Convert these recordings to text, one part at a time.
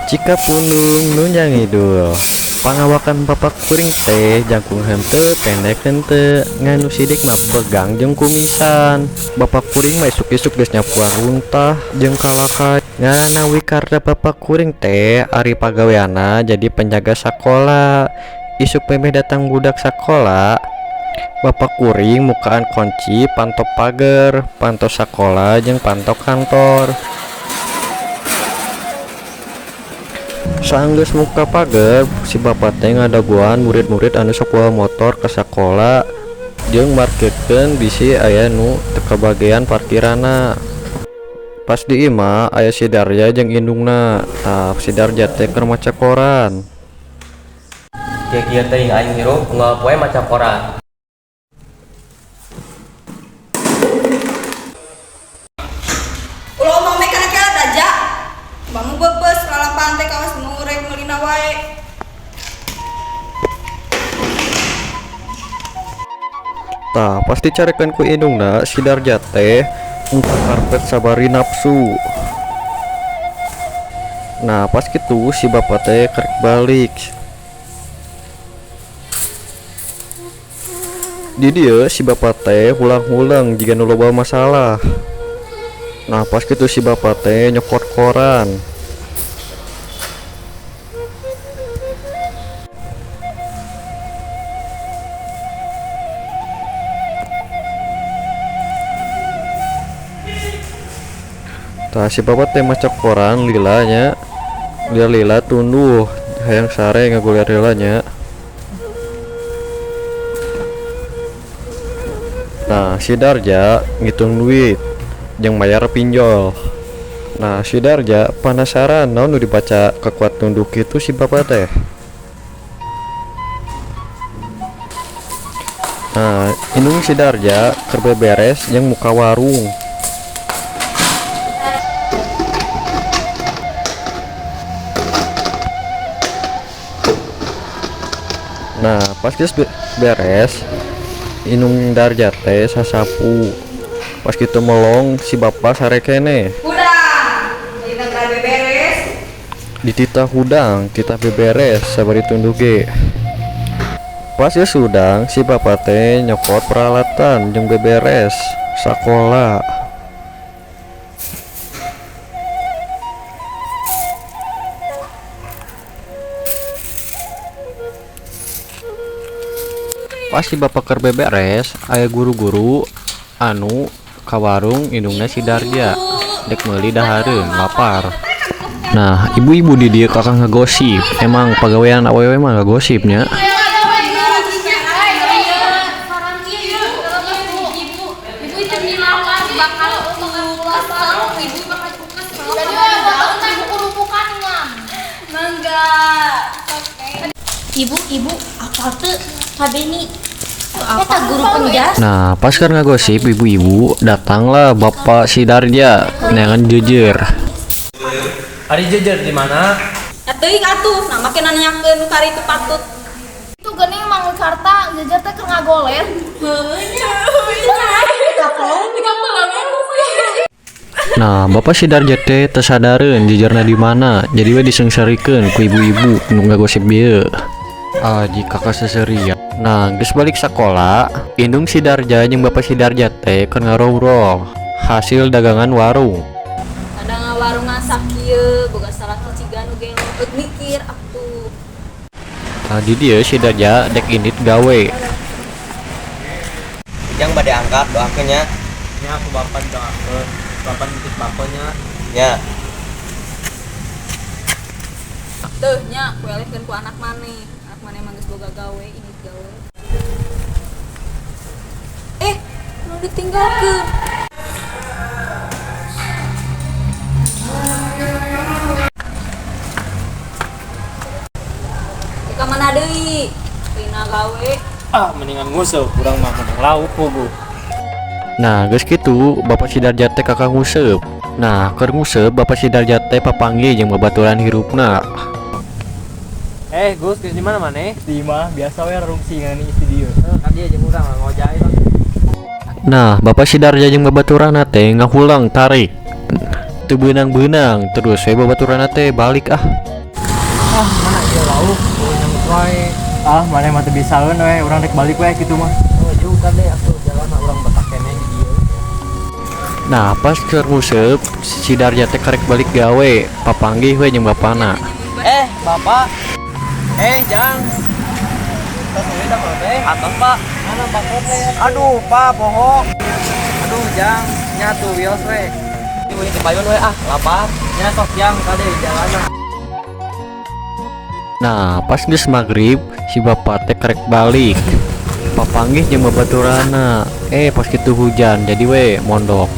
Jika punung nunjang idul pangawakan bapak kuring teh jangkung hente pendek hente nganu sidik mah pegang jeung kumisan. Bapak kuring mah isuk-isuk geus nyapuan runtah jeung kalakai ngaranna Wikarda. Bapak kuring teh ari pagaweana jadi penjaga sakola. Isuk memeh datang budak sakola, bapak kuring mukaan kunci pantau pagar, pantau sakola jeung pantau kantor. Saenggeus muka pagar, si bapak teh ngadaguan murid-murid anu sok bawa motor ke sakola jeung markirkeun bisi aya nu teu kabagean parkiranna. Pas di imah aya si Darja jeung indungna. Si Darja teh keur maca koran. Kieu teh aing hirup unggal poe maca koran. Ulah omong make kana kela Darja. Bangun bebes lalapan teh kawas nu rek meulina wae. Tah pas dicarekeun ku indungna si Darja teh ngungkap karpet sabari nafsu. Nah pas gitu si bapak teh kerek balik. Di dieu si bapak teh hulang-hulang jika nu loba masalah. Nah pas gitu si bapak teh nyokot koran. Tah si bapak teh maca koran lilanya. Dia lila tunduh hayang sare ngaguliar lilanya. Nah si Darja ngitung duit jeung bayar pinjol. Nah si Darja penasaran naon nu dibaca kekuat tunduk itu si bapak teh. Nah indung si Darja keur beberes jeung muka warung. Nah pas geus beres indung Darja teh sasapu. Pas kitu melong si bapak sare keneh. Udang. Kita kada beres. Di titah hudang kita beberes sabari tunduk ge. Pas geus hudang si bapak teh nyokot peralatan jeung beberes sakola. Pas si bapak keur beberes aya guru-guru anu ka warung indungna si Darja dek meuli dahareun lapar. Nah ibu-ibu di dieu kakang ngagosip. Emang pagawean awewe mah ngagosipnya. Ibu apa tuh Pak Beni? Eta guru penjas. Nah pas keur ngagosip ibu-ibu datanglah bapak si Darja neangan jejer. Ari jejer di mana? Teuing atuh, nah make nanyakeun nu kari teu patut. Itu geuning Mang Wikarta jajar teh keur ngagoler. Nah bapak si Darja teh teu sadareun jejerna di mana. Jadi we disengsarikeun ku ibu-ibu nu ngagosip bieu. Jika kaseseria. Nah geus balik sakola indung si Darja jeung bapak si Darja teh keur ngarobrol hasil dagangan warung. Ada ngawarungan sakieu boga salah cicigan nu ge leut mikir atuh. Di dieu si Darja dek indit gawe. Yang bade angkat doakeun nya. Ya aku bapak doakeun, bapak nitip bakonya. Ya. Teuh nya kuelehkeun ku anak maneh. Anak maneh mah geus boga gawe, ini gawe. Nu ditinggalkeun. Ka mana deui? Rina gawe. Mendingan nguseup, urang mah menang lauk pugu. Nah geus kitu bapak si Darja teh kakang nguseup. Nah keur nguseup bapak si Darja teh papanggih jeung babaturan hirupna. Gus, di mana maneh? Di imah, biasa we rarung singan di dieu. Kan dia jeung urang ngojai. Nah bapak si Darja jeung babaturanna teh ngahulang tarik. teu beunang-beunang terus we babaturanna teh balik ah. Ah, mana ieu lauk, ulun nyambut wae. Ah, mana mah teu bisaeun we, urang rek balik we kitu mah. Oh, juga deh atuh jalan urang batak keneh di dieu. Nah pas keur nguseup si Darja teh karek balik gawe papanggih we jeung bapana. Bapak. Jang. Tas we da mah teh. Atos, Pak. Mana bakot teh? Aduh, Pak, poho. Aduh, Jang, nyatu wios we. Ini payun we ah, lapar. Nya sok Jang kade jalanna. Nah pas geus magrib si bapak teh karek balik papanggih jeung babaturana. Pas kitu hujan jadi we mondok.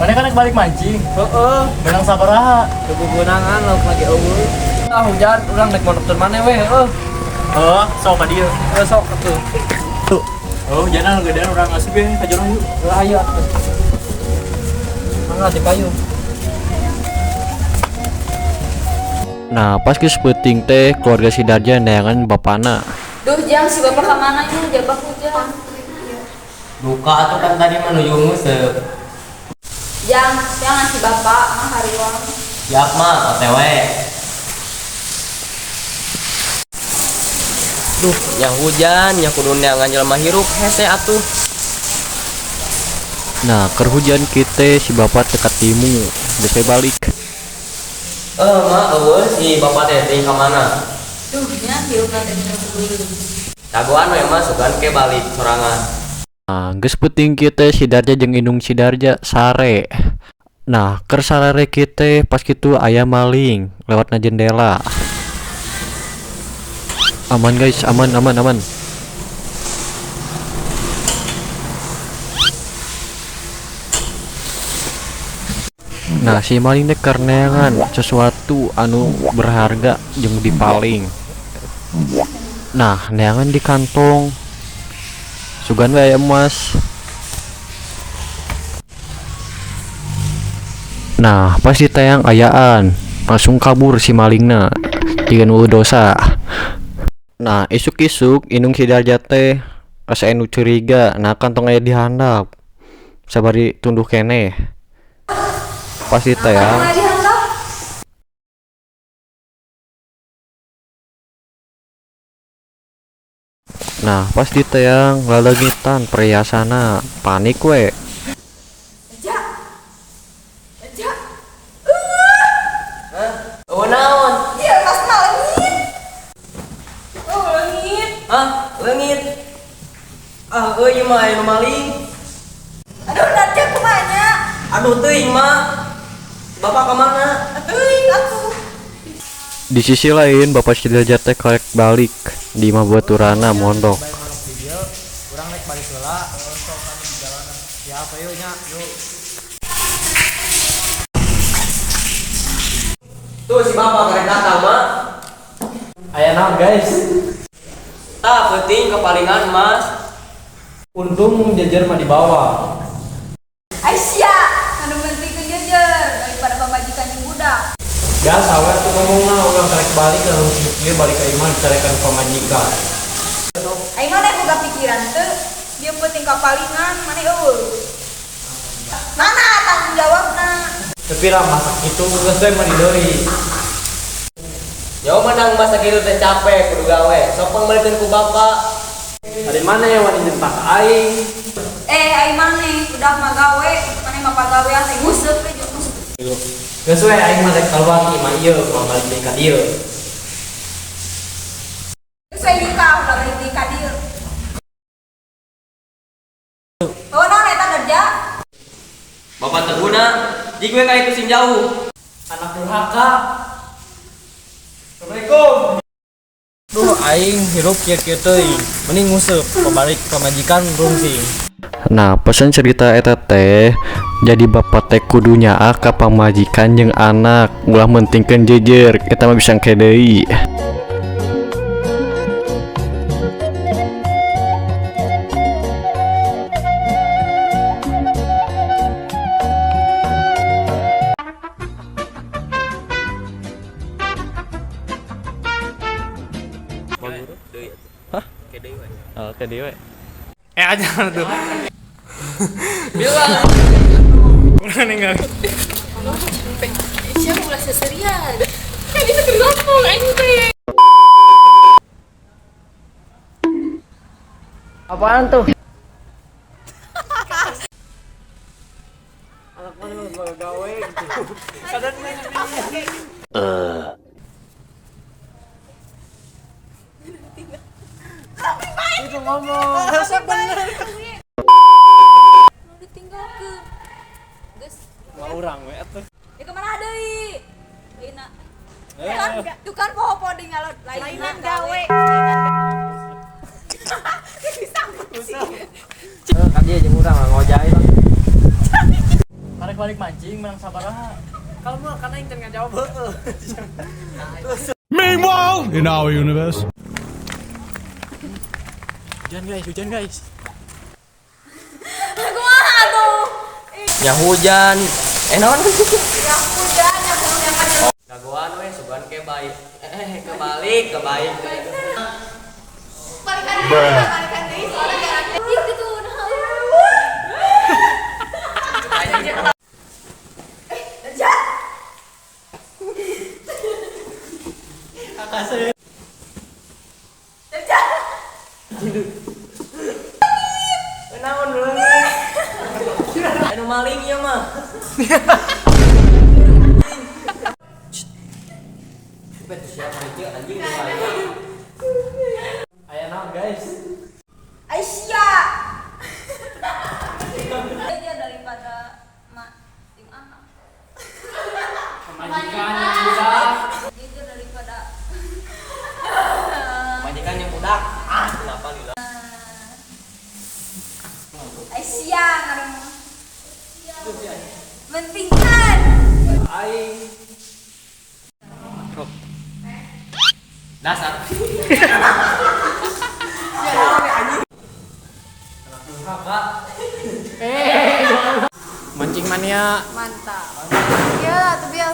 Mana kan balik mancing? Heeh. Benang sabaraha? Teu beunangan lauk lagi eueuh. Ah hujan, urang rek mondok teu maneh we heueuh. Sok ka dieu. Sok atuh. Tuh. Oh, jangan gedean urang asup ge ka jero yuk. Ayo atuh. Mangga di payung. Nah pas geus peuting teh keluarga si Darja neangan bapana. Duh, Jang, si bapak kemana nya? Jabak hujan. Duka atuh kan tadi menuju nguseup. Jang si bapak mah hariwang. Siap mah, OTW. Duh, yang hujan, yang kudu neangan jelema hirup hese atuh. Nah keur hujan kita si bapak teh ka timu geus we balik. Mah eueuh si bapak teh teuing ka mana? Duh, nya hirup teh teu. Tagoan we mah sugan ke balik sorangan. Nah geus peuting kita si Darja jeung indung si Darja sare. Nah keur sarare kita pas kitu aya maling lewatna jendela. Aman guys, aman. Nah si maling teh karneangan sesuatu anu berharga jeung dipaling. Nah neangan di kantong sugan we aya emas. Nah pas ditayang ayaan langsung kabur si malingna jeung dosa. Nah isuk-isuk indung si Darja teh asa anu curiga. Nah kantong aya di handap sabari tunduh keneh pas ditayang. Nah pas ditayang lalegitan perhiasana panik we. Naon? Iya, Mas mah leungit. Oh, leungit. Leungit. Ieu mah aya nu maling. Aduh, Darja kumanya? Aduh teuing mah. Bapak ka mana? Teuing atuh. Di sisi lain bapak si Darja teh karek balik di imah baturana mondok. Urang rek balik heula, sok kan di jalanan. Siap ayo nya, yuk. Tuh si bapak karek datang mah. Aya naon guys? Tah penting kepalingan mas. Untung jajar mah di bawah. Aisyah, anu penting ke jajar daripada pemajikan yang budak. Biasa we tuh ngomongna urang karek balik lalu ieu balik ka imah dicarekan pamajikan. Aing mah boga pikiran teu, dia penting kapalingan mane eueuh. Mana tanggung jawabna? Tapi lah masak itu geus we mah dideui. Jauh menang masa kitu teh capek kudu gawe. Sok pangbalikeun ku bapak. Dari mana ya wani jentak aing? Aing mane udah mah gawe, mane mah pagawean teh nguseup we jeung nguseup. Geus we aing mah rek keluar ti mah ieu mah balik deui ka dieu. Geus we nikah udah balik di ka dieu. Oh, naon eta Darja? Bapak terguna. Jik we ka itu sing jauh. Anak durhaka. Assalamualaikum. Duh aing hirup kieu-kieu teuing. Mending nguseup pabalik pamajikan rungsing. Nah pesan cerita eta teh jadi bapak teh kudu nyaah ka pamajikan jeung anak ulah mentingkeun jejer kita mah bisa engke deui. Oh, ke deui we. Aja tuh. Bilang Siapa merasa serian? Kan bisa ngomong aing teh. Apaan tuh? Itu ngomong. Rasa bener. Ditinggalkeun. Geus. Wah urang we atuh. Ya kemana deui? Lina. Tuh kan poho-poho di ngalot lainan gawe. Kan dia jeung urang ngojai lah. Karek balik mancing menang sabaraha. Kalau mau kan aing teu ngajawab heueuh. Meanwhile, in our universe. Hujan guys. Kumaha tuh? Ya hujan. Naon kan gitu? Ya hujan ya kudu yang maju. Gagoan we sugan ke baik. Kebalik. Balikan deui soalnya jaraknya. Itu tuh nah. Naon dulu? Anu maling ieu mah. Betul siapa itu anjing maling. Aya naon guys? Aisyah. Dia daripada tim A. Majikan yang budak. Dia daripada Majikan yang budak. Kenapa nih? Aisyah ngarang. Mentingkan. Aing. Dasar. Mancing mania. Mantap. Ya, tuh biar